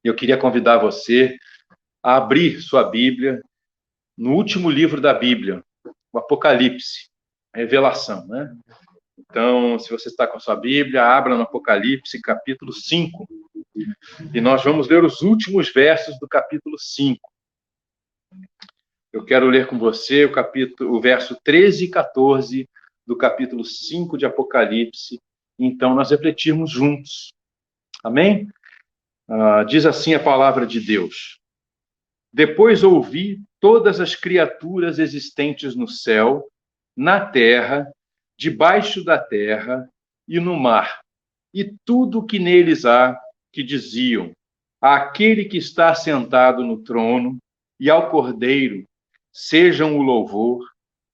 Eu queria convidar você a abrir sua Bíblia no último livro da Bíblia, o Apocalipse, a Revelação, né? Então, se você está com a sua Bíblia, abra no Apocalipse, capítulo 5. E nós vamos ler os últimos versos do capítulo 5. Eu quero ler com você o verso 13 e 14 do capítulo 5 de Apocalipse. Então, nós refletirmos juntos. Amém? Diz assim a palavra de Deus. Depois ouvi todas as criaturas existentes no céu, na terra, debaixo da terra e no mar, e tudo o que neles há, que diziam: àquele que está sentado no trono e ao Cordeiro sejam o louvor,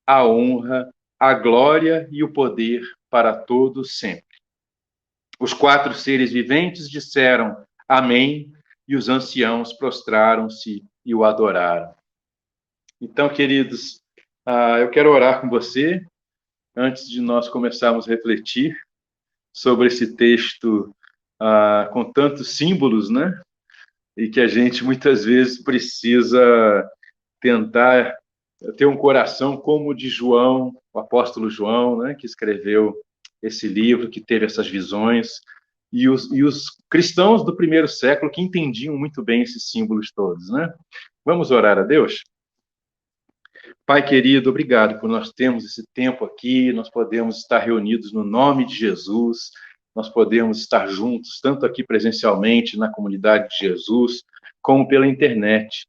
a honra, a glória e o poder para todos sempre. Os 4 seres viventes disseram amém, e os anciãos prostraram-se e o adoraram. Então, queridos, eu quero orar com você, antes de nós começarmos a refletir sobre esse texto com tantos símbolos, né? E que a gente muitas vezes precisa tentar ter um coração como o de João, o apóstolo João, né? Que escreveu esse livro, que teve essas visões, e os cristãos do primeiro século que entendiam muito bem esses símbolos todos, né? Vamos orar a Deus? Pai querido, obrigado por nós termos esse tempo aqui, nós podemos estar reunidos no nome de Jesus, nós podemos estar juntos, tanto aqui presencialmente na comunidade de Jesus, como pela internet.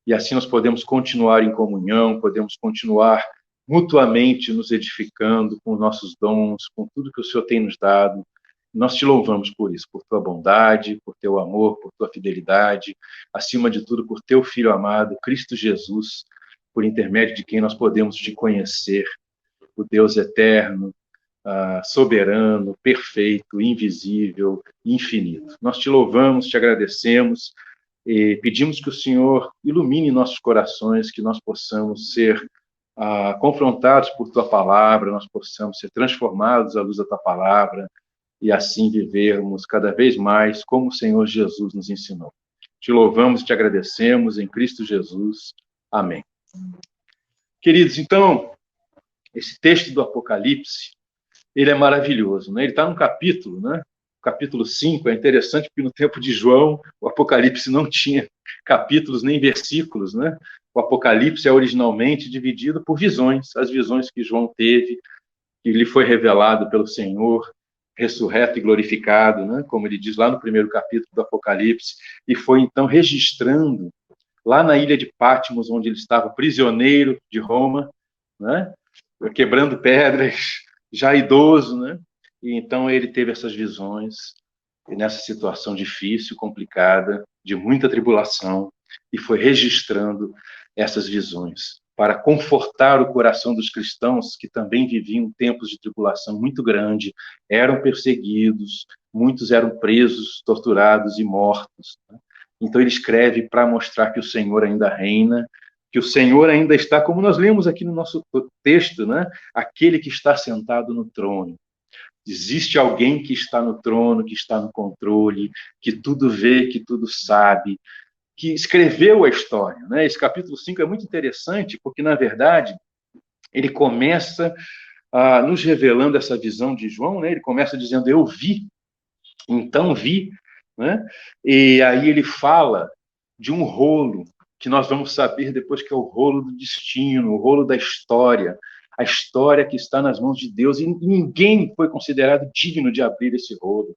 E assim nós podemos continuar em comunhão, podemos continuar mutuamente nos edificando com nossos dons, com tudo que o Senhor tem nos dado. Nós te louvamos por isso, por tua bondade, por teu amor, por tua fidelidade, acima de tudo, por teu Filho amado, Cristo Jesus, por intermédio de quem nós podemos te conhecer, o Deus eterno, soberano, perfeito, invisível, infinito. Nós te louvamos, te agradecemos e pedimos que o Senhor ilumine nossos corações, que nós possamos ser confrontados por tua palavra, nós possamos ser transformados à luz da tua palavra e assim vivermos cada vez mais como o Senhor Jesus nos ensinou. Te louvamos e te agradecemos em Cristo Jesus. Amém. Queridos, então, esse texto do Apocalipse, ele é maravilhoso, né? Ele está num capítulo, né? O capítulo 5 é interessante porque no tempo de João, o Apocalipse não tinha capítulos nem versículos, né? O Apocalipse é originalmente dividido por visões, as visões que João teve, que lhe foi revelado pelo Senhor, ressurreto e glorificado, né? Como ele diz lá no primeiro capítulo do Apocalipse, e foi então registrando lá na ilha de Patmos, onde ele estava prisioneiro de Roma, né? Quebrando pedras, já idoso, né? E então ele teve essas visões, e nessa situação difícil, complicada, de muita tribulação, e foi registrando essas visões para confortar o coração dos cristãos que também viviam tempos de tribulação muito grande, eram perseguidos, muitos eram presos, torturados e mortos, né? Então ele escreve para mostrar que o Senhor ainda reina, que o Senhor ainda está, como nós lemos aqui no nosso texto, né? Aquele que está sentado no trono. Existe alguém que está no trono, que está no controle, que tudo vê, que tudo sabe, que escreveu a história, né? Esse capítulo 5 é muito interessante, porque, na verdade, ele começa nos revelando essa visão de João, né? Ele começa dizendo, eu vi, então vi, né? E aí ele fala de um rolo, que nós vamos saber depois que é o rolo do destino, o rolo da história, a história que está nas mãos de Deus, e ninguém foi considerado digno de abrir esse rolo,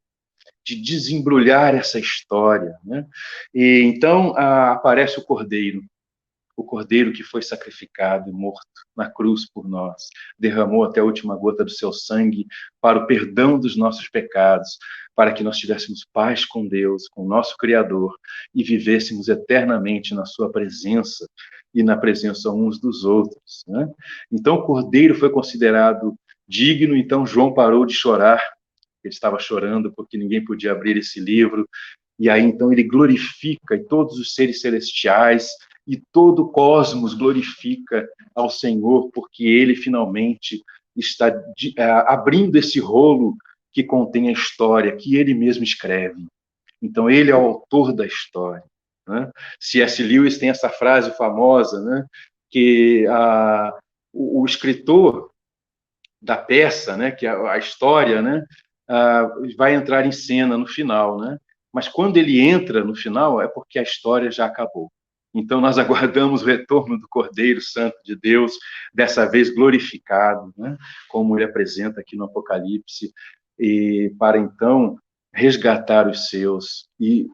de desembrulhar essa história, né? E então aparece o Cordeiro que foi sacrificado e morto na cruz por nós, derramou até a última gota do seu sangue para o perdão dos nossos pecados, para que nós tivéssemos paz com Deus, com o nosso Criador, e vivêssemos eternamente na sua presença e na presença uns dos outros, né? Então o Cordeiro foi considerado digno, então João parou de chorar, ele estava chorando porque ninguém podia abrir esse livro, e aí então ele glorifica, e todos os seres celestiais, e todo o cosmos glorifica ao Senhor, porque ele finalmente está abrindo esse rolo que contém a história, que ele mesmo escreve. Então, ele é o autor da história, né? C.S. Lewis tem essa frase famosa, né? Que o escritor da peça, né? Que a história, né? Vai entrar em cena no final, né? Mas quando ele entra no final, é porque a história já acabou. Então, nós aguardamos o retorno do Cordeiro Santo de Deus, dessa vez glorificado, né? Como ele apresenta aqui no Apocalipse, e para então resgatar os seus e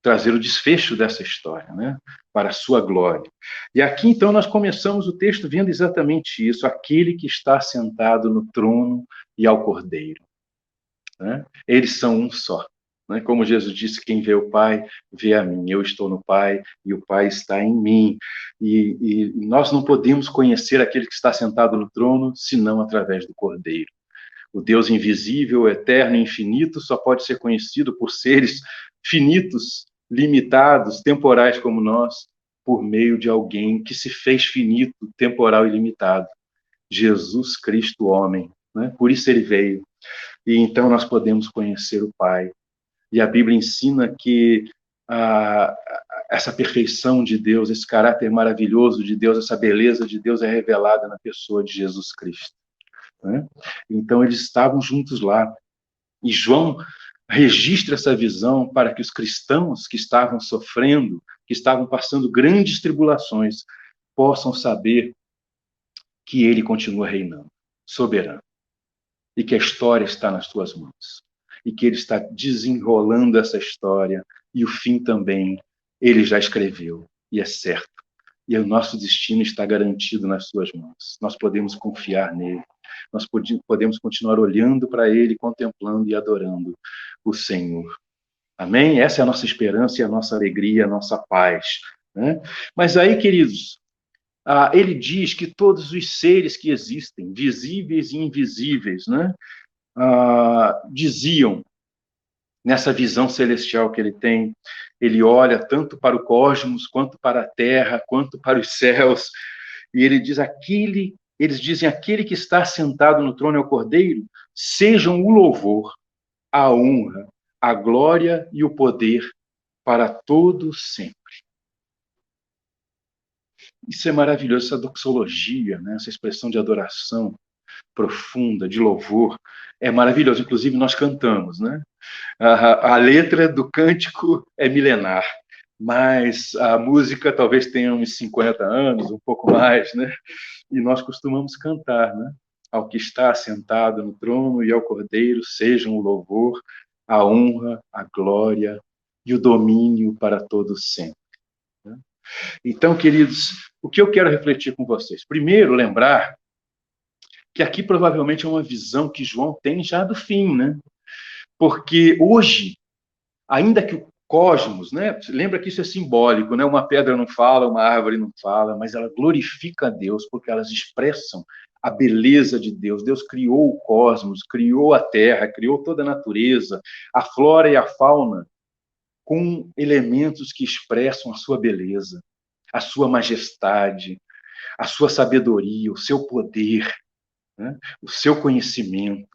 trazer o desfecho dessa história, né? Para a sua glória. E aqui, então, nós começamos o texto vendo exatamente isso, aquele que está sentado no trono e ao Cordeiro, né? Eles são um só. Né? Como Jesus disse, quem vê o Pai, vê a mim. Eu estou no Pai e o Pai está em mim. E nós não podemos conhecer aquele que está sentado no trono, senão através do Cordeiro. O Deus invisível, eterno e infinito só pode ser conhecido por seres finitos, limitados, temporais como nós, por meio de alguém que se fez finito, temporal e limitado. Jesus Cristo, homem. Né? Por isso ele veio. E então nós podemos conhecer o Pai. E a Bíblia ensina que essa perfeição de Deus, esse caráter maravilhoso de Deus, essa beleza de Deus é revelada na pessoa de Jesus Cristo. Né? Então eles estavam juntos lá. E João registra essa visão para que os cristãos que estavam sofrendo, que estavam passando grandes tribulações, possam saber que ele continua reinando, soberano, e que a história está nas tuas mãos, e que ele está desenrolando essa história, e o fim também ele já escreveu, e é certo. E o nosso destino está garantido nas suas mãos. Nós podemos confiar nele. Nós podemos continuar olhando para ele, contemplando e adorando o Senhor. Amém? Essa é a nossa esperança e a nossa alegria, a nossa paz. Né? Mas aí, queridos, ele diz que todos os seres que existem, visíveis e invisíveis, né? Diziam, nessa visão celestial que ele tem, ele olha tanto para o cosmos, quanto para a terra, quanto para os céus, e ele diz eles dizem, aquele que está sentado no trono é o Cordeiro, sejam o louvor, a honra, a glória e o poder para todo sempre. Isso é maravilhoso, essa doxologia, né? Essa expressão de adoração profunda, de louvor, é maravilhoso. Inclusive, nós cantamos, né? A letra do cântico é milenar, mas a música talvez tenha uns 50 anos, um pouco mais, né? E nós costumamos cantar, né? Ao que está sentado no trono e ao Cordeiro sejam o louvor, a honra, a glória e o domínio para todos sempre. Né? Então, queridos, o que eu quero refletir com vocês? Primeiro, lembrar que aqui provavelmente é uma visão que João tem já do fim, né? Porque hoje, ainda que o cosmos, né? Lembra que isso é simbólico, né? Uma pedra não fala, uma árvore não fala, mas ela glorifica a Deus porque elas expressam a beleza de Deus. Deus criou o cosmos, criou a terra, criou toda a natureza, a flora e a fauna, com elementos que expressam a sua beleza, a sua majestade, a sua sabedoria, o seu poder, né? O seu conhecimento,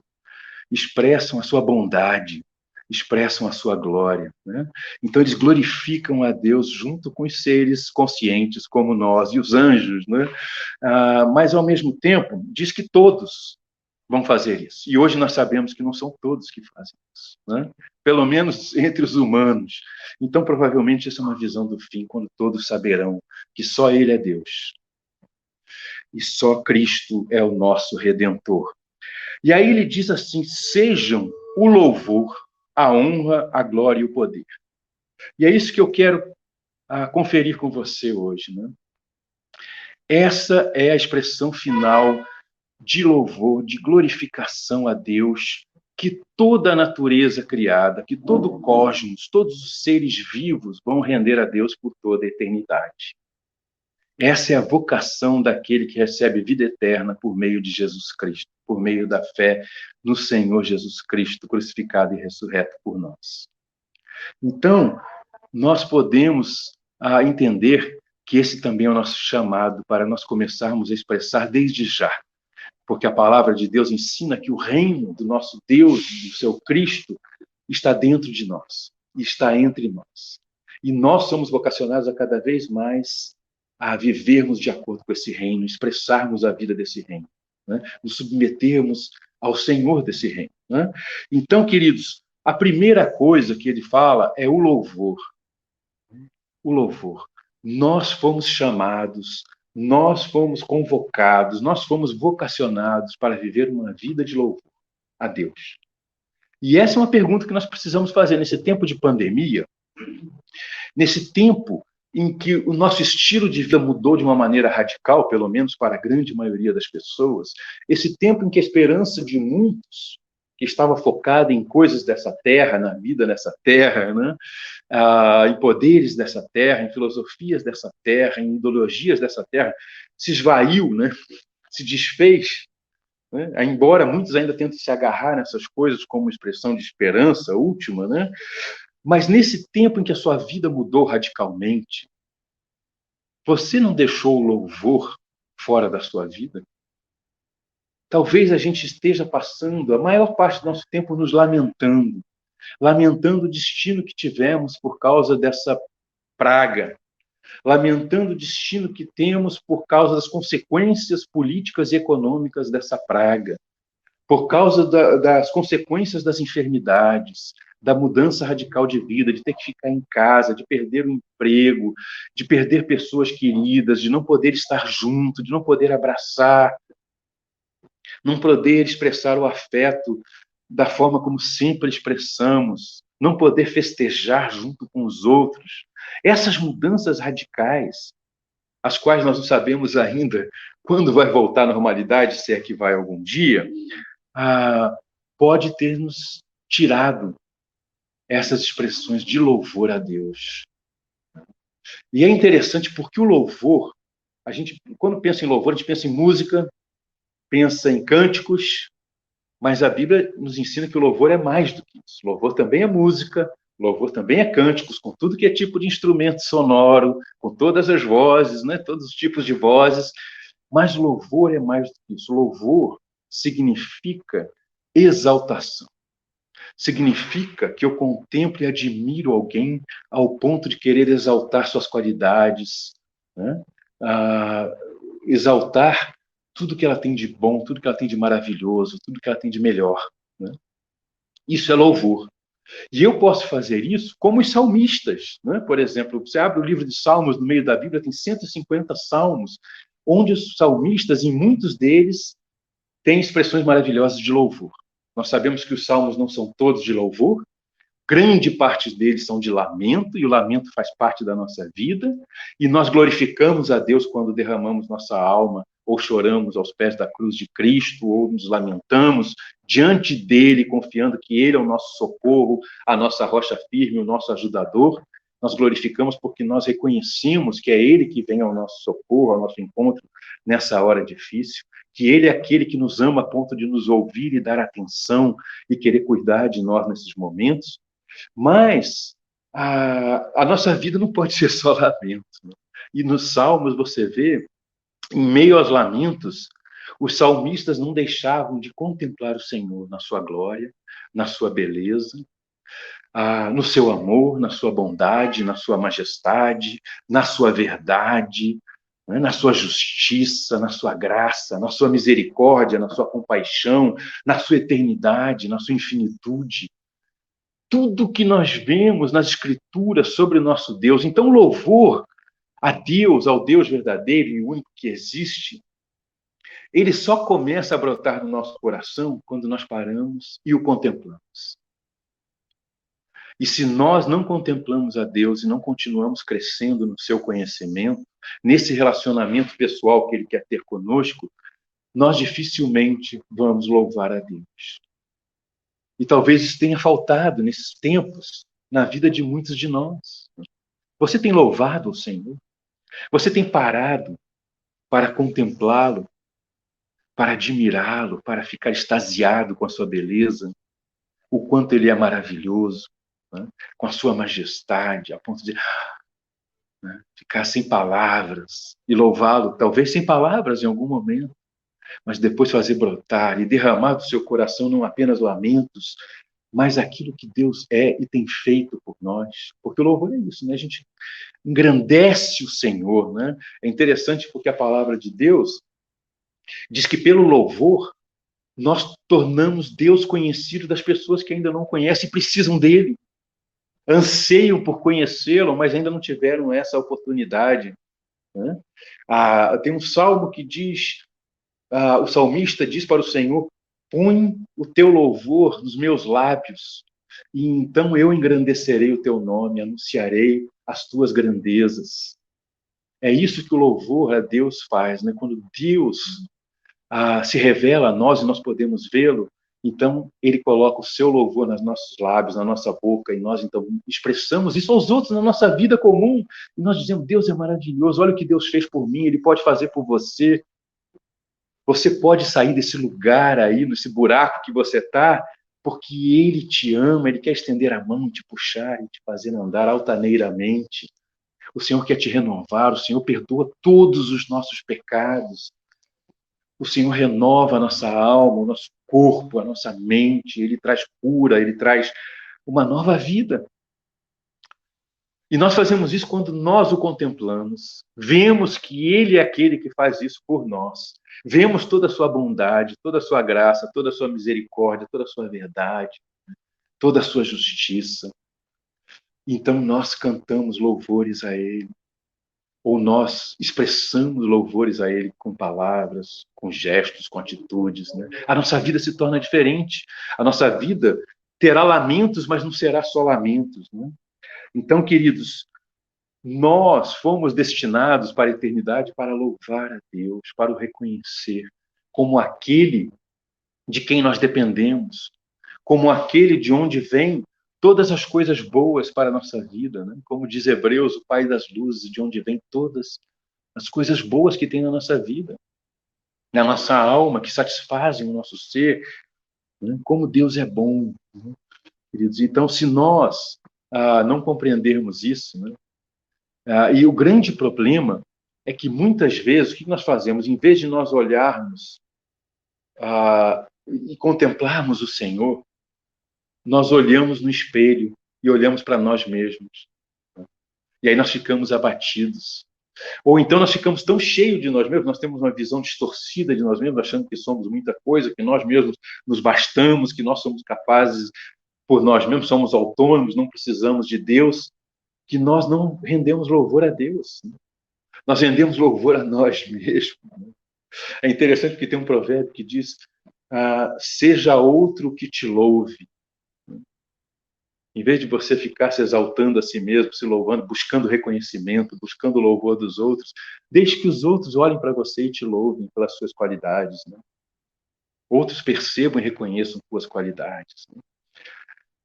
expressam a sua bondade, expressam a sua glória. Né? Então, eles glorificam a Deus junto com os seres conscientes, como nós, e os anjos. Né? Mas, ao mesmo tempo, diz que todos vão fazer isso. E hoje nós sabemos que não são todos que fazem isso. Né? Pelo menos entre os humanos. Então, provavelmente, essa é uma visão do fim, quando todos saberão que só Ele é Deus. E só Cristo é o nosso Redentor. E aí ele diz assim, sejam o louvor, a honra, a glória e o poder. E é isso que eu quero conferir com você hoje. Né? Essa é a expressão final de louvor, de glorificação a Deus, que toda a natureza criada, que todo o cosmos, todos os seres vivos vão render a Deus por toda a eternidade. Essa é a vocação daquele que recebe vida eterna por meio de Jesus Cristo, por meio da fé no Senhor Jesus Cristo, crucificado e ressurreto por nós. Então, nós podemos entender que esse também é o nosso chamado para nós começarmos a expressar desde já, porque a palavra de Deus ensina que o reino do nosso Deus, do seu Cristo, está dentro de nós. está entre nós. E nós somos vocacionados a cada vez mais a vivermos de acordo com esse reino, expressarmos a vida desse reino, né? Nos submetermos ao Senhor desse reino, né? Então, queridos, a primeira coisa que ele fala é o louvor. O louvor. Nós fomos chamados, nós fomos convocados, nós fomos vocacionados para viver uma vida de louvor a Deus. E essa é uma pergunta que nós precisamos fazer nesse tempo de pandemia, nesse tempo em que o nosso estilo de vida mudou de uma maneira radical, pelo menos para a grande maioria das pessoas, esse tempo em que a esperança de muitos, que estava focada em coisas dessa terra, na vida nessa terra, né? Em poderes dessa terra, em filosofias dessa terra, em ideologias dessa terra, se esvaiu, né? Se desfez, né? Embora muitos ainda tentem se agarrar nessas coisas como expressão de esperança última, né? Mas nesse tempo em que a sua vida mudou radicalmente, você não deixou o louvor fora da sua vida? Talvez a gente esteja passando a maior parte do nosso tempo nos lamentando o destino que tivemos por causa dessa praga, lamentando o destino que temos por causa das consequências políticas e econômicas dessa praga, por causa das consequências das enfermidades, da mudança radical de vida, de ter que ficar em casa, de perder o emprego, de perder pessoas queridas, de não poder estar junto, de não poder abraçar, não poder expressar o afeto da forma como sempre expressamos, não poder festejar junto com os outros. Essas mudanças radicais, as quais nós não sabemos ainda quando vai voltar à normalidade, se é que vai algum dia, pode ter nos tirado essas expressões de louvor a Deus. E é interessante porque o louvor, a gente, quando pensa em louvor, a gente pensa em música, pensa em cânticos, mas a Bíblia nos ensina que o louvor é mais do que isso. O louvor também é música, o louvor também é cânticos, com tudo que é tipo de instrumento sonoro, com todas as vozes, né? Todos os tipos de vozes. Mas o louvor é mais do que isso. O louvor significa exaltação. Significa que eu contemplo e admiro alguém ao ponto de querer exaltar suas qualidades, né? Exaltar tudo que ela tem de bom, tudo que ela tem de maravilhoso, tudo que ela tem de melhor, né? Isso é louvor. E eu posso fazer isso como os salmistas, né? Por exemplo, você abre o livro de Salmos, no meio da Bíblia tem 150 salmos, onde os salmistas, em muitos deles, têm expressões maravilhosas de louvor. Nós sabemos que os salmos não são todos de louvor, grande parte deles são de lamento, e o lamento faz parte da nossa vida, e nós glorificamos a Deus quando derramamos nossa alma, ou choramos aos pés da cruz de Cristo, ou nos lamentamos diante dele, confiando que ele é o nosso socorro, a nossa rocha firme, o nosso ajudador. Nós glorificamos porque nós reconhecemos que é ele que vem ao nosso socorro, ao nosso encontro nessa hora difícil, que ele é aquele que nos ama a ponto de nos ouvir e dar atenção e querer cuidar de nós nesses momentos. Mas a nossa vida não pode ser só lamento, né? E nos Salmos você vê, em meio aos lamentos, os salmistas não deixavam de contemplar o Senhor na sua glória, na sua beleza, no seu amor, na sua bondade, na sua majestade, na sua verdade, né? Na sua justiça, na sua graça, na sua misericórdia, na sua compaixão, na sua eternidade, na sua infinitude. Tudo que nós vemos nas Escrituras sobre o nosso Deus. Então, louvor a Deus, ao Deus verdadeiro e único que existe, ele só começa a brotar no nosso coração quando nós paramos e o contemplamos. E se nós não contemplamos a Deus e não continuamos crescendo no seu conhecimento, nesse relacionamento pessoal que ele quer ter conosco, nós dificilmente vamos louvar a Deus. E talvez isso tenha faltado nesses tempos na vida de muitos de nós. Você tem louvado o Senhor? Você tem parado para contemplá-lo, para admirá-lo, para ficar extasiado com a sua beleza, o quanto ele é maravilhoso, né? Com a sua majestade, a ponto de ficar sem palavras e louvá-lo, talvez sem palavras em algum momento, mas depois fazer brotar e derramar do seu coração não apenas lamentos, mas aquilo que Deus é e tem feito por nós. Porque o louvor é isso, né? A gente engrandece o Senhor, né? É interessante porque a palavra de Deus diz que pelo louvor nós tornamos Deus conhecido das pessoas que ainda não conhecem e precisam dele. Anseiam por conhecê-lo, mas ainda não tiveram essa oportunidade, né? Tem um salmo que diz, o salmista diz para o Senhor: põe o teu louvor nos meus lábios, e então eu engrandecerei o teu nome, anunciarei as tuas grandezas. É isso que o louvor a Deus faz, né? Quando Deus se revela a nós e nós podemos vê-lo, então ele coloca o seu louvor nos nossos lábios, na nossa boca, e nós então expressamos isso aos outros na nossa vida comum, e nós dizemos: Deus é maravilhoso, olha o que Deus fez por mim, ele pode fazer por você. Você pode sair desse lugar aí, nesse buraco que você está, porque ele te ama, ele quer estender a mão, te puxar e te fazer andar altaneiramente. O Senhor quer te renovar, o Senhor perdoa todos os nossos pecados. O Senhor renova a nossa alma, o nosso corpo, a nossa mente, ele traz cura, ele traz uma nova vida. E nós fazemos isso quando nós o contemplamos, vemos que ele é aquele que faz isso por nós. Vemos toda a sua bondade, toda a sua graça, toda a sua misericórdia, toda a sua verdade, toda a sua justiça. Então nós cantamos louvores a ele, ou nós expressamos louvores a ele com palavras, com gestos, com atitudes, né? A nossa vida se torna diferente. A nossa vida terá lamentos, mas não será só lamentos, né? Então, queridos, nós fomos destinados para a eternidade para louvar a Deus, para o reconhecer como aquele de quem nós dependemos, como aquele de onde vem todas as coisas boas para a nossa vida, né? Como diz Hebreus, o Pai das luzes, de onde vem todas as coisas boas que tem na nossa vida, na nossa alma, que satisfazem o nosso ser, né? Como Deus é bom, né, queridos? Então, se nós não compreendermos isso, né? E o grande problema é que muitas vezes o que nós fazemos, em vez de nós olharmos e contemplarmos o Senhor, nós olhamos no espelho e olhamos para nós mesmos. Né? E aí nós ficamos abatidos. Ou então nós ficamos tão cheios de nós mesmos, nós temos uma visão distorcida de nós mesmos, achando que somos muita coisa, que nós mesmos nos bastamos, que nós somos capazes por nós mesmos, somos autônomos, não precisamos de Deus, que nós não rendemos louvor a Deus. Né? Nós rendemos louvor a nós mesmos. É interessante porque tem um provérbio que diz: seja outro que te louve. Em vez de você ficar se exaltando a si mesmo, se louvando, buscando reconhecimento, buscando o louvor dos outros, deixe que os outros olhem para você e te louvem pelas suas qualidades. Né? Outros percebam e reconheçam suas qualidades. Né?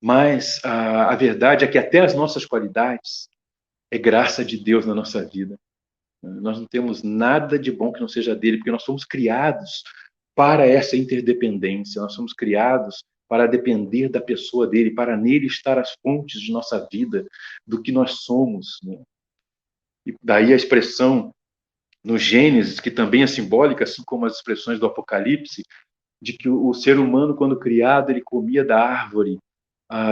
Mas a verdade é que até as nossas qualidades é graça de Deus na nossa vida. Nós não temos nada de bom que não seja dele, porque nós somos criados para essa interdependência, nós somos criados para depender da pessoa dele, para nele estar as fontes de nossa vida, do que nós somos. Né? E daí a expressão no Gênesis, que também é simbólica, assim como as expressões do Apocalipse, de que o ser humano, quando criado, ele comia da árvore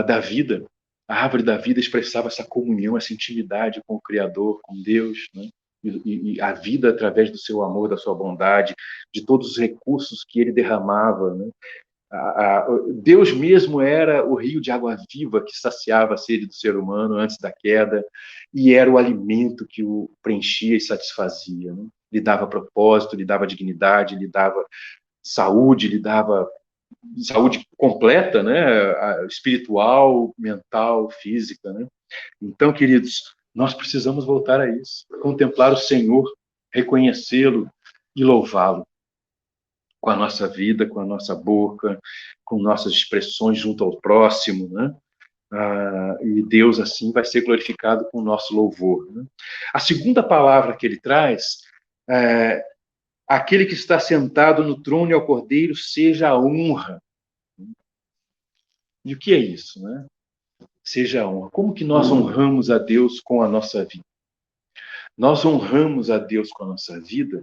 da vida. A árvore da vida expressava essa comunhão, essa intimidade com o Criador, com Deus, né? E a vida através do seu amor, da sua bondade, de todos os recursos que ele derramava, né? Deus mesmo era o rio de água viva que saciava a sede do ser humano antes da queda, e era o alimento que o preenchia e satisfazia, né? Lhe dava propósito, lhe dava dignidade, lhe dava saúde, lhe dava saúde completa, né? Espiritual, mental, física, né? Então, queridos, nós precisamos voltar a isso, contemplar o Senhor, reconhecê-lo e louvá-lo com a nossa vida, com a nossa boca, com nossas expressões junto ao próximo, né? E Deus assim vai ser glorificado com o nosso louvor. Né? A segunda palavra que ele traz é: aquele que está sentado no trono e ao Cordeiro seja a honra. E o que é isso, né? Seja a honra. Como que nós honramos a Deus com a nossa vida? Nós honramos a Deus com a nossa vida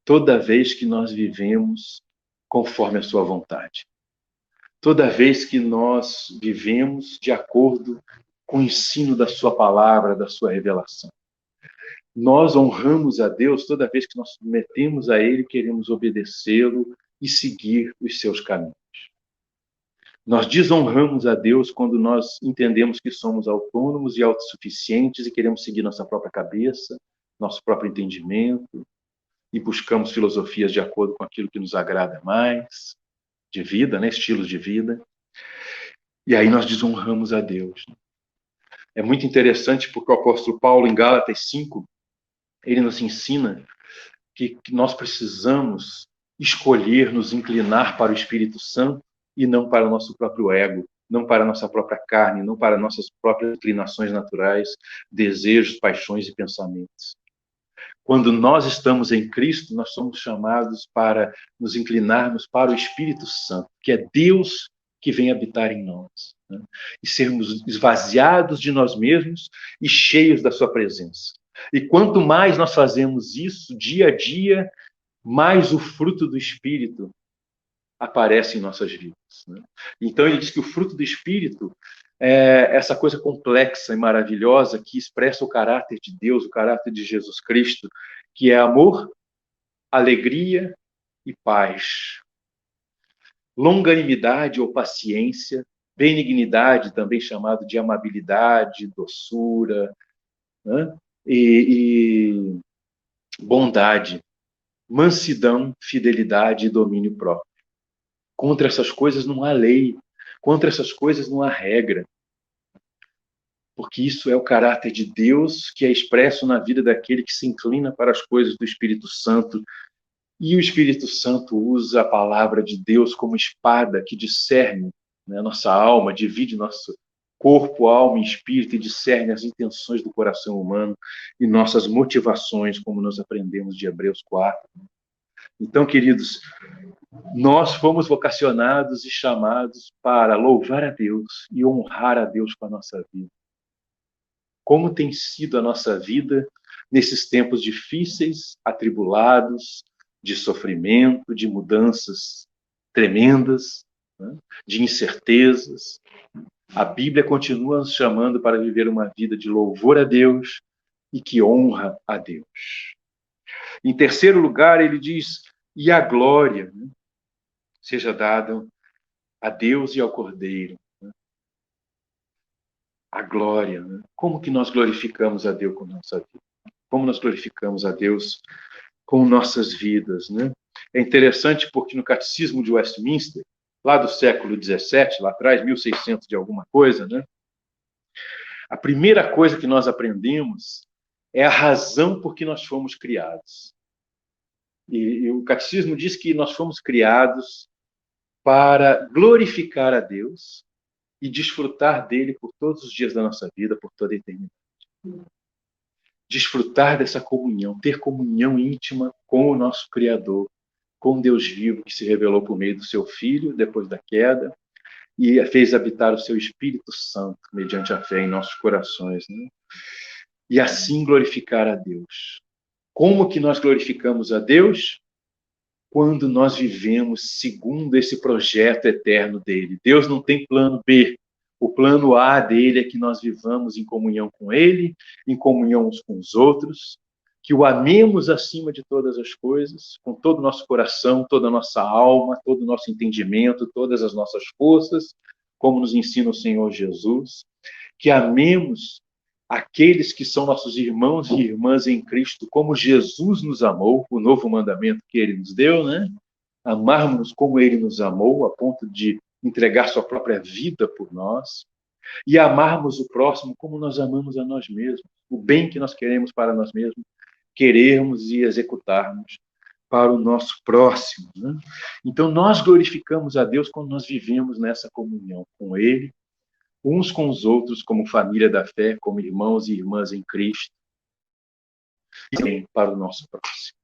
toda vez que nós vivemos conforme a sua vontade. toda vez que nós vivemos de acordo com o ensino da sua palavra, da sua revelação. Nós honramos a Deus toda vez que nós submetemos a Ele, queremos obedecê-lo e seguir os seus caminhos. Nós desonramos a Deus quando nós entendemos que somos autônomos e autossuficientes e queremos seguir nossa própria cabeça, nosso próprio entendimento, e buscamos filosofias de acordo com aquilo que nos agrada mais, de vida, né? Estilos de vida. E aí nós desonramos a Deus. É muito interessante porque o apóstolo Paulo, em Gálatas 5, ele nos ensina que nós precisamos escolher nos inclinar para o Espírito Santo e não para o nosso próprio ego, não para a nossa própria carne, não para nossas próprias inclinações naturais, desejos, paixões e pensamentos. Quando nós estamos em Cristo, nós somos chamados para nos inclinarmos para o Espírito Santo, que é Deus que vem habitar em nós, né? E sermos esvaziados de nós mesmos e cheios da sua presença. E quanto mais nós fazemos isso dia a dia, mais o fruto do Espírito aparece em nossas vidas, né? Então ele diz que o fruto do Espírito é essa coisa complexa e maravilhosa que expressa o caráter de Deus, o caráter de Jesus Cristo, que é amor, alegria e paz. Longanimidade ou paciência, benignidade, também chamado de amabilidade, doçura, né? e bondade, mansidão, fidelidade e domínio próprio. Contra essas coisas não há lei, contra essas coisas não há regra, porque isso é o caráter de Deus que é expresso na vida daquele que se inclina para as coisas do Espírito Santo. E o Espírito Santo usa a palavra de Deus como espada que discerne, né, nossa alma, divide nosso corpo, alma e espírito e discerne as intenções do coração humano e nossas motivações, como nós aprendemos de Hebreus 4. Então, queridos, nós fomos vocacionados e chamados para louvar a Deus e honrar a Deus com a nossa vida. Como tem sido a nossa vida nesses tempos difíceis, atribulados, de sofrimento, de mudanças tremendas, né? De incertezas. A Bíblia continua nos chamando para viver uma vida de louvor a Deus e que honra a Deus. Em terceiro lugar, ele diz, e a glória, né, seja dada a Deus e ao Cordeiro. Né? A glória. Né? Como que nós glorificamos a Deus com nossa vida? Como nós glorificamos a Deus com nossas vidas, né? É interessante porque no Catecismo de Westminster, lá do século XVII, lá atrás, 1600 de alguma coisa, né? A primeira coisa que nós aprendemos é a razão por que nós fomos criados. E o Catecismo diz que nós fomos criados para glorificar a Deus e desfrutar dele por todos os dias da nossa vida, por toda a eternidade. Desfrutar dessa comunhão, ter comunhão íntima com o nosso Criador, com Deus vivo que se revelou por meio do seu Filho, depois da queda, e fez habitar o seu Espírito Santo, mediante a fé em nossos corações, né? E assim glorificar a Deus. Como que nós glorificamos a Deus? Quando nós vivemos segundo esse projeto eterno dele. Deus não tem plano B. O plano A dele é que nós vivamos em comunhão com ele, em comunhão uns com os outros, que o amemos acima de todas as coisas, com todo o nosso coração, toda a nossa alma, todo o nosso entendimento, todas as nossas forças, como nos ensina o Senhor Jesus, que amemos aqueles que são nossos irmãos e irmãs em Cristo, como Jesus nos amou, o novo mandamento que ele nos deu, né? Amarmos como ele nos amou, a ponto de entregar sua própria vida por nós, e amarmos o próximo como nós amamos a nós mesmos, o bem que nós queremos para nós mesmos, querermos e executarmos para o nosso próximo, né? Então, nós glorificamos a Deus quando nós vivemos nessa comunhão com ele, uns com os outros, como família da fé, como irmãos e irmãs em Cristo, e também para o nosso próximo.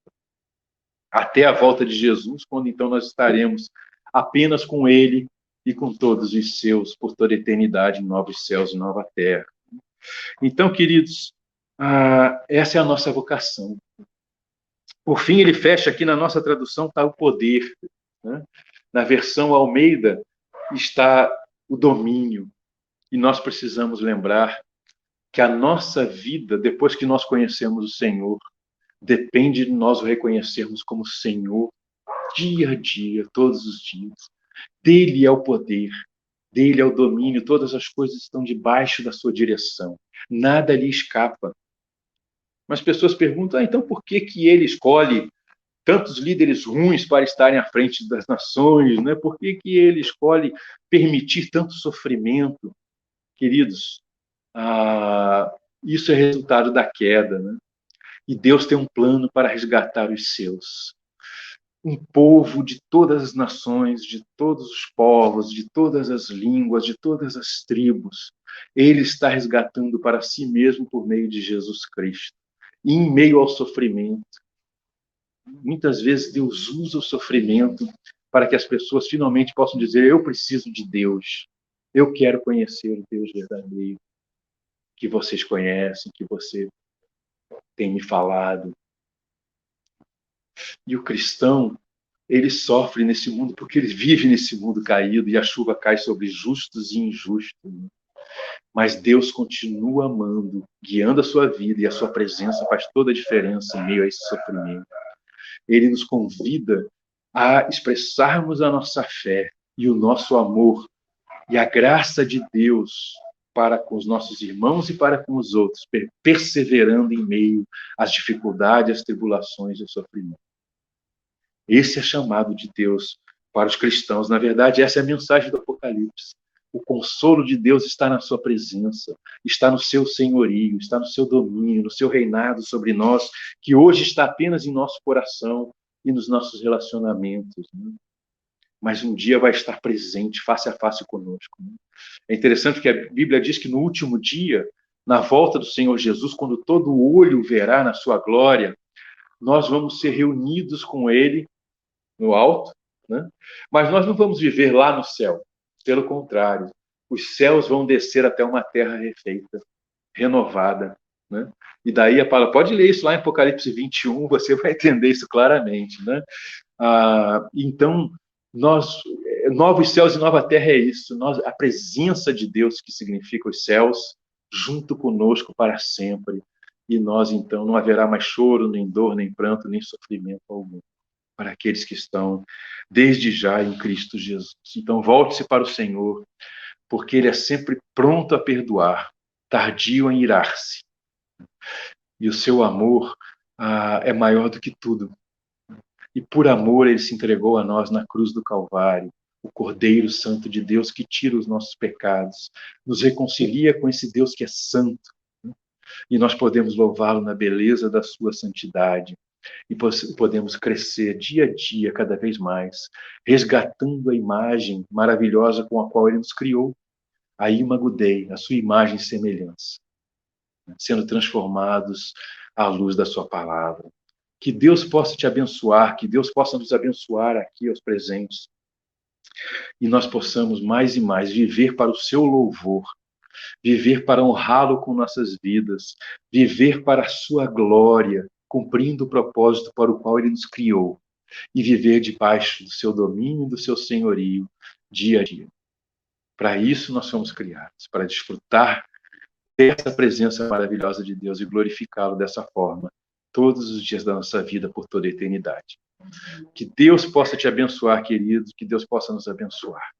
Até a volta de Jesus, quando então nós estaremos apenas com ele e com todos os seus, por toda a eternidade, em novos céus e nova terra. Então, queridos, essa é a nossa vocação. Por fim, ele fecha aqui na nossa tradução, está o poder, né? Na versão Almeida, está o domínio. E nós precisamos lembrar que a nossa vida, depois que nós conhecemos o Senhor, depende de nós o reconhecermos como Senhor, dia a dia, todos os dias. Dele é o poder, dele é o domínio, todas as coisas estão debaixo da sua direção. Nada lhe escapa. Mas pessoas perguntam, então por que ele escolhe tantos líderes ruins para estarem à frente das nações? Né? Por que ele escolhe permitir tanto sofrimento? Queridos, isso é resultado da queda, né? E Deus tem um plano para resgatar os seus. Um povo de todas as nações, de todos os povos, de todas as línguas, de todas as tribos. Ele está resgatando para si mesmo por meio de Jesus Cristo. E em meio ao sofrimento, muitas vezes Deus usa o sofrimento para que as pessoas finalmente possam dizer: eu preciso de Deus, eu quero conhecer o Deus verdadeiro, que vocês conhecem, que você tem me falado. E o cristão, ele sofre nesse mundo porque ele vive nesse mundo caído e a chuva cai sobre justos e injustos. Mas Deus continua amando, guiando a sua vida, e a sua presença faz toda a diferença em meio a esse sofrimento. Ele nos convida a expressarmos a nossa fé e o nosso amor e a graça de Deus para com os nossos irmãos e para com os outros, perseverando em meio às dificuldades, às tribulações e ao sofrimento. Esse é chamado de Deus para os cristãos. Na verdade, essa é a mensagem do Apocalipse. O consolo de Deus está na sua presença, está no seu senhorio, está no seu domínio, no seu reinado sobre nós, que hoje está apenas em nosso coração e nos nossos relacionamentos, né? Mas um dia vai estar presente, face a face conosco, né? É interessante que a Bíblia diz que no último dia, na volta do Senhor Jesus, quando todo olho verá na sua glória, nós vamos ser reunidos com Ele no alto, né? Mas nós não vamos viver lá no céu. Pelo contrário, os céus vão descer até uma terra refeita, renovada, né? E daí a palavra, pode ler isso lá em Apocalipse 21, você vai entender isso claramente, né? Então, novos céus e nova terra é isso, a presença de Deus, que significa os céus, junto conosco para sempre. E nós, então, não haverá mais choro, nem dor, nem pranto, nem sofrimento algum para aqueles que estão desde já em Cristo Jesus. Então, volte-se para o Senhor, porque Ele é sempre pronto a perdoar, tardio em irar-se. E o seu amor é maior do que tudo. E por amor Ele se entregou a nós na cruz do Calvário, o Cordeiro Santo de Deus que tira os nossos pecados, nos reconcilia com esse Deus que é santo. E nós podemos louvá-lo na beleza da sua santidade. E podemos crescer dia a dia, cada vez mais, resgatando a imagem maravilhosa com a qual Ele nos criou, a imago Dei, a sua imagem e semelhança, sendo transformados à luz da sua palavra. Que Deus possa te abençoar, que Deus possa nos abençoar aqui aos presentes, e nós possamos mais e mais viver para o seu louvor, viver para honrá-lo com nossas vidas, viver para a sua glória, cumprindo o propósito para o qual Ele nos criou, e viver debaixo do seu domínio e do seu senhorio, dia a dia. Para isso nós fomos criados, para desfrutar dessa presença maravilhosa de Deus e glorificá-lo dessa forma, todos os dias da nossa vida, por toda a eternidade. Que Deus possa te abençoar, querido, que Deus possa nos abençoar.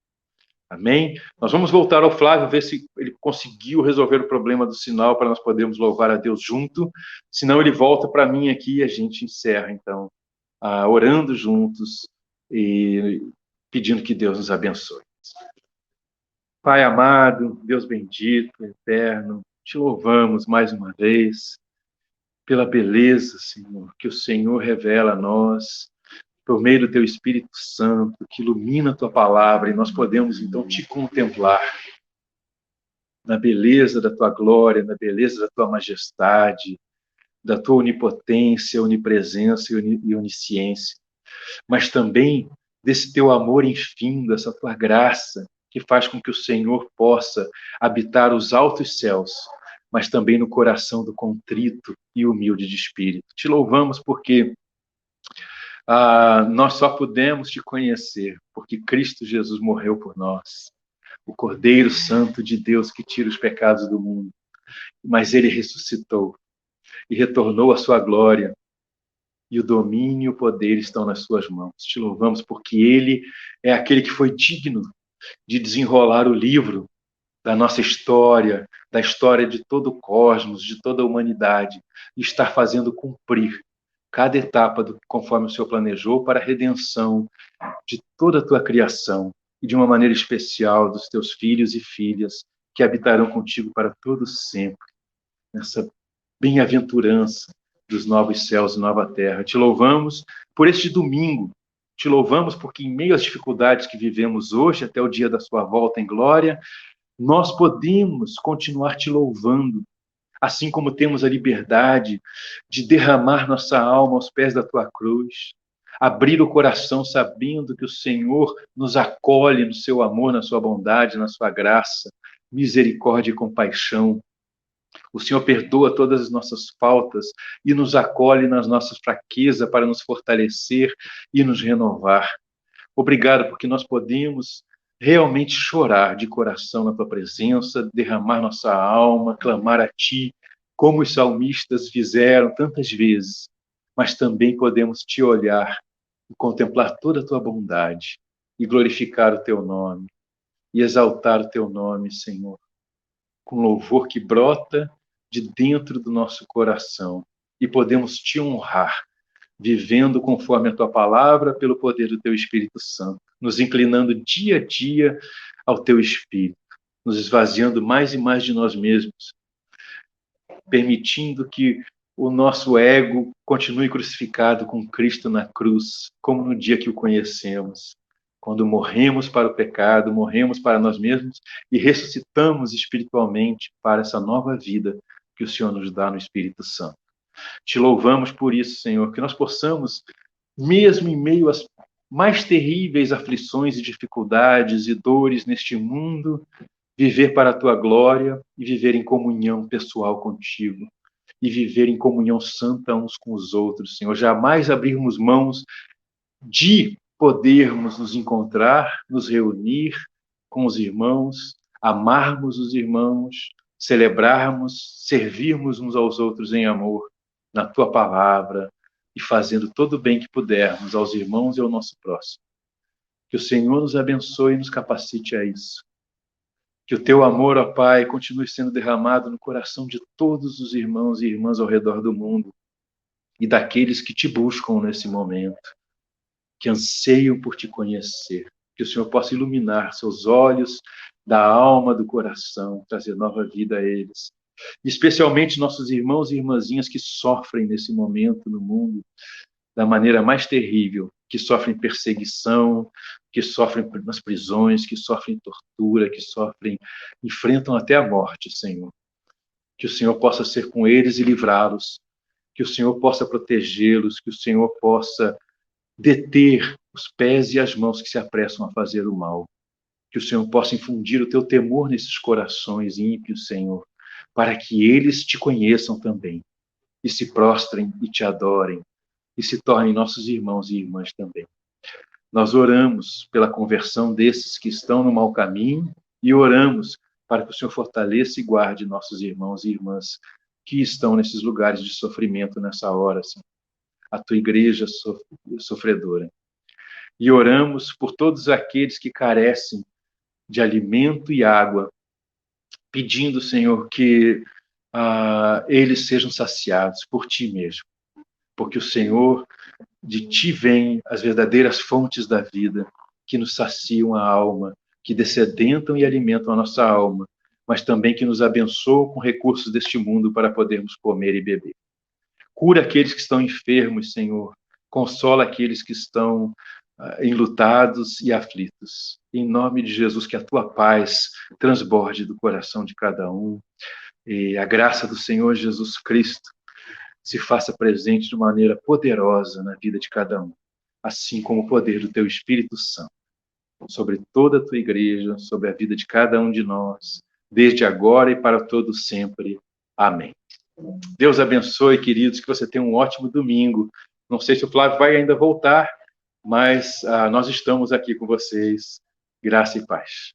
Amém? Nós vamos voltar ao Flávio, ver se ele conseguiu resolver o problema do sinal para nós podermos louvar a Deus junto. Senão ele volta para mim aqui e a gente encerra, então, orando juntos e pedindo que Deus nos abençoe. Pai amado, Deus bendito, eterno, te louvamos mais uma vez pela beleza, Senhor, que o Senhor revela a nós, por meio do teu Espírito Santo, que ilumina a tua palavra, e nós podemos, então, te contemplar na beleza da tua glória, na beleza da tua majestade, da tua onipotência, onipresença e onisciência, mas também desse teu amor infindo, essa tua graça, que faz com que o Senhor possa habitar os altos céus, mas também no coração do contrito e humilde de espírito. Te louvamos porque Nós só podemos te conhecer porque Cristo Jesus morreu por nós, o Cordeiro Santo de Deus que tira os pecados do mundo. Mas ele ressuscitou e retornou à sua glória, e o domínio e o poder estão nas suas mãos. Te louvamos porque ele é aquele que foi digno de desenrolar o livro da nossa história, da história de todo o cosmos, de toda a humanidade, e estar fazendo cumprir cada etapa conforme o Senhor planejou para a redenção de toda a tua criação e de uma maneira especial dos teus filhos e filhas que habitarão contigo para todo sempre, nessa bem-aventurança dos novos céus e nova terra. Te louvamos por este domingo, te louvamos porque em meio às dificuldades que vivemos hoje, até o dia da sua volta em glória, nós podemos continuar te louvando, assim como temos a liberdade de derramar nossa alma aos pés da tua cruz, abrir o coração sabendo que o Senhor nos acolhe no seu amor, na sua bondade, na sua graça, misericórdia e compaixão. O Senhor perdoa todas as nossas faltas e nos acolhe nas nossas fraquezas para nos fortalecer e nos renovar. Obrigado porque nós podemos realmente chorar de coração na tua presença, derramar nossa alma, clamar a ti, como os salmistas fizeram tantas vezes, mas também podemos te olhar e contemplar toda a tua bondade e glorificar o teu nome e exaltar o teu nome, Senhor, com louvor que brota de dentro do nosso coração e podemos te honrar, vivendo conforme a tua palavra, pelo poder do teu Espírito Santo, nos inclinando dia a dia ao teu Espírito, nos esvaziando mais e mais de nós mesmos, permitindo que o nosso ego continue crucificado com Cristo na cruz, como no dia que o conhecemos, quando morremos para o pecado, morremos para nós mesmos e ressuscitamos espiritualmente para essa nova vida que o Senhor nos dá no Espírito Santo. Te louvamos por isso, Senhor, que nós possamos, mesmo em meio às mais terríveis aflições e dificuldades e dores neste mundo, viver para a tua glória e viver em comunhão pessoal contigo e viver em comunhão santa uns com os outros, Senhor. Jamais abrirmos mãos de podermos nos encontrar, nos reunir com os irmãos, amarmos os irmãos, celebrarmos, servirmos uns aos outros em amor, na tua palavra e fazendo todo o bem que pudermos aos irmãos e ao nosso próximo. Que o Senhor nos abençoe e nos capacite a isso. Que o teu amor, ó Pai, continue sendo derramado no coração de todos os irmãos e irmãs ao redor do mundo e daqueles que te buscam nesse momento, que anseiam por te conhecer. Que o Senhor possa iluminar seus olhos da alma, do coração, trazer nova vida a eles. Especialmente nossos irmãos e irmãzinhas que sofrem nesse momento no mundo da maneira mais terrível, que sofrem perseguição, que sofrem nas prisões, que sofrem tortura, que enfrentam até a morte, Senhor. Que o Senhor possa ser com eles e livrá-los, que o Senhor possa protegê-los, que o Senhor possa deter os pés e as mãos que se apressam a fazer o mal. Que o Senhor possa infundir o teu temor nesses corações ímpios, Senhor, para que eles te conheçam também e se prostrem e te adorem e se tornem nossos irmãos e irmãs também. Nós oramos pela conversão desses que estão no mau caminho e oramos para que o Senhor fortaleça e guarde nossos irmãos e irmãs que estão nesses lugares de sofrimento nessa hora, Senhor. A tua igreja sofredora. E oramos por todos aqueles que carecem de alimento e água, pedindo, Senhor, que eles sejam saciados por ti mesmo, porque o Senhor, de ti vêm as verdadeiras fontes da vida, que nos saciam a alma, que descedentam e alimentam a nossa alma, mas também que nos abençoam com recursos deste mundo para podermos comer e beber. Cura aqueles que estão enfermos, Senhor. Consola aqueles que estão enlutados e aflitos. Em nome de Jesus, que a tua paz transborde do coração de cada um. E a graça do Senhor Jesus Cristo se faça presente de maneira poderosa na vida de cada um, assim como o poder do teu Espírito Santo, sobre toda a tua igreja, sobre a vida de cada um de nós, desde agora e para todo sempre. Amém. Deus abençoe, queridos, que você tenha um ótimo domingo Não sei se o Flávio vai ainda voltar, mas nós estamos aqui com vocês. Graça e paz.